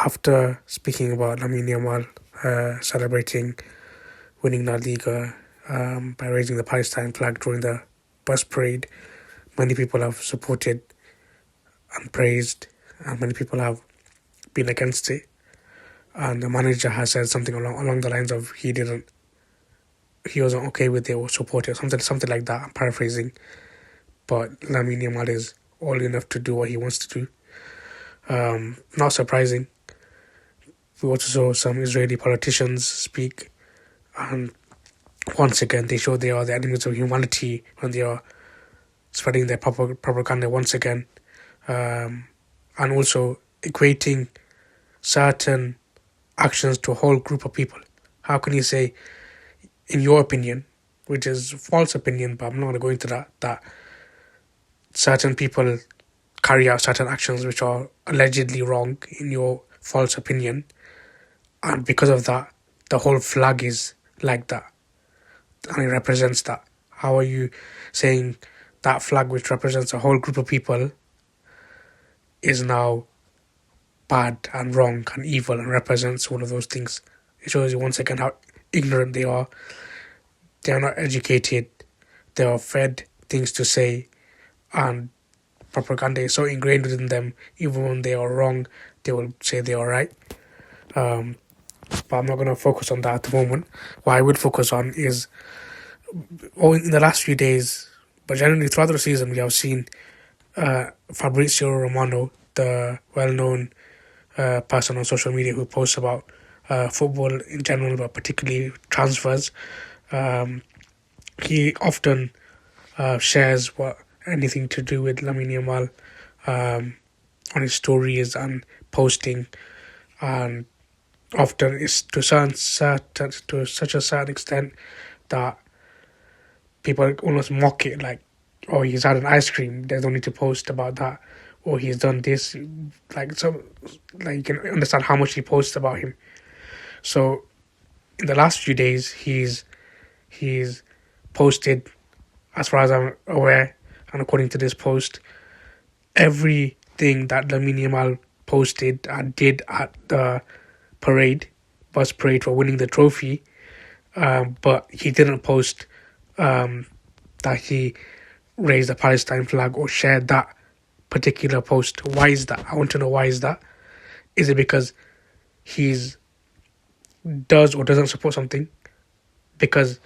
after speaking about Lamine Yamal celebrating winning La Liga by raising the Palestine flag during the bus parade, many people have supported and praised, and many people have been against it. And the manager has said something along the lines of he wasn't okay with it or support it, something like that. I'm paraphrasing, but Lamine Yamal is old enough to do what he wants to do. Not surprising. We also saw some Israeli politicians speak, and once again they show they are the enemies of humanity when they are spreading their propaganda once again, and also equating certain actions to a whole group of people. How can you say, in your opinion, which is false opinion, but I'm not going to go into that certain people carry out certain actions which are allegedly wrong in your false opinion, and because of that, the whole flag is like that, and it represents that. How are you saying that flag, which represents a whole group of people, is now bad and wrong and evil and represents all of those things? It shows you once again how ignorant they are. They are not educated. They are fed things to say, and propaganda is so ingrained within them. Even when they are wrong, they will say they are right. But I'm not going to focus on that at the moment. What I would focus on is, in the last few days, but generally throughout the season, we have seen Fabrizio Romano, the well-known person on social media who posts about football in general, but particularly transfers. He often shares anything to do with Lamine Yamal on his stories and posting, and often it's to such a certain extent that people almost mock it, like, oh, he's had an ice cream, there's no need to post about that, or he's done this, like you can understand how much he posts about him. So in the last few days, he's posted, as far as I'm aware, and according to this post, everything that Lamine Yamal posted and did at the bus parade for winning the trophy, but he didn't post that he raised the Palestine flag or shared that particular post. Why is that? I want to know, why is that? Is it because he's does or doesn't support something? Because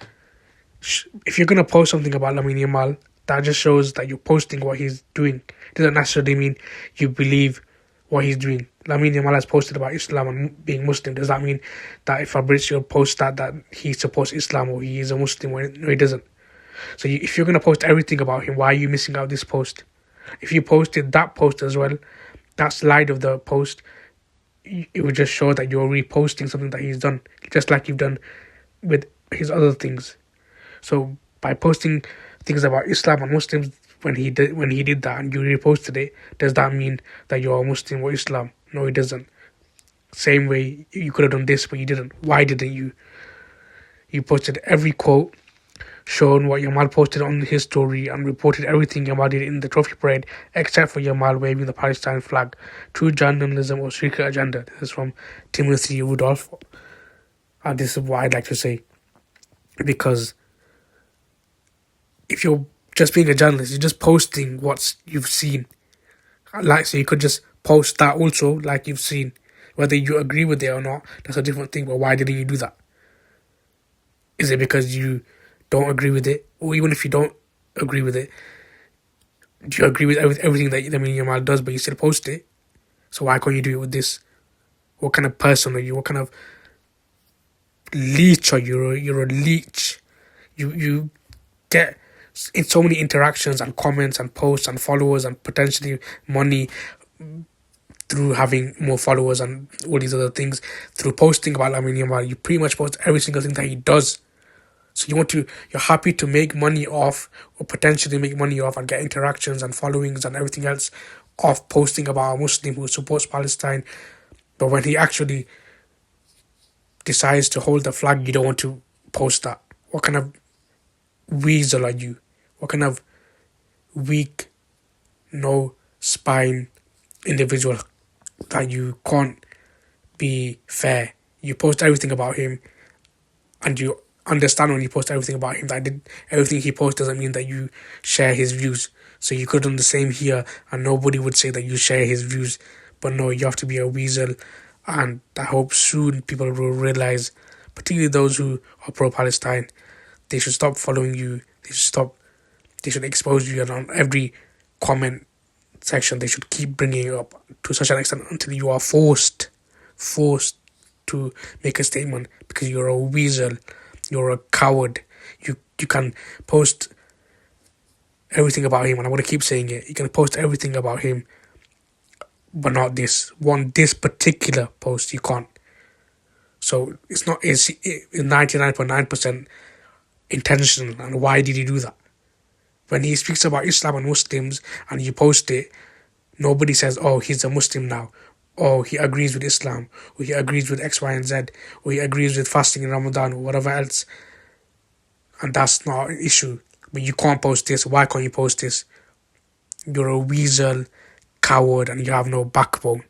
if you're going to post something about Lamine Yamal, that just shows that you're posting what he's doing. It doesn't necessarily mean you believe what he's doing. Lamine Yamal has posted about Islam and being Muslim. Does that mean that if Fabrizio posts that he supports Islam or he is a Muslim? No, he doesn't. So if you're going to post everything about him, why are you missing out this post? If you posted that post as well, that slide of the post, it would just show that you're reposting something that he's done, just like you've done with his other things. So by posting things about Islam and Muslims when he did that and you reposted it, does that mean that you're a Muslim or Islam? No, it doesn't. Same way you could have done this, but you didn't. Why didn't you? You posted every quote, shown what Yamal posted on his story, and reported everything Yamal did in the trophy parade, except for Yamal waving the Palestine flag. True journalism or secret agenda. This is from Timothy Rudolph. And this is what I'd like to say. Because if you're just being a journalist, you're just posting what you've seen. Like, so you could just post that also, like you've seen. Whether you agree with it or not, that's a different thing. But why didn't you do that? Is it because you don't agree with it? Or even if you don't agree with it, do you agree with everything that Lamine Yamal does, but you still post it? So why can't you do it with this? What kind of person are you? What kind of leech are you? You're a leech. You get in so many interactions and comments and posts and followers and potentially money through having more followers and all these other things. Through posting about Lamine Yamal, you pretty much post every single thing that he does. So you're happy to make money off, or potentially make money off, and get interactions and followings and everything else off posting about a Muslim who supports Palestine. But when he actually decides to hold the flag, you don't want to post that. What kind of weasel are you? What kind of weak, no spine individual that you can't be fair. You post everything about him, and you understand when you post everything about him that everything he posts doesn't mean that you share his views. So you could have done the same here, and nobody would say that you share his views. But no, you have to be a weasel, and I hope soon people will realize, particularly those who are pro-Palestine, they should stop following you. They should expose you, and on every comment section, they should keep bringing it up to such an extent until you are forced to make a statement, because you're a weasel, you're a coward. You can post everything about him, and I'm gonna keep saying it. You can post everything about him, but not this particular post. You can't. So it's 99.9% intentional. And why did he do that? When he speaks about Islam and Muslims and you post it, nobody says, oh, he's a Muslim now, or he agrees with Islam, or he agrees with X, Y, and Z, or he agrees with fasting in Ramadan, or whatever else. And that's not an issue. But you can't post this. Why can't you post this? You're a weasel, coward, and you have no backbone.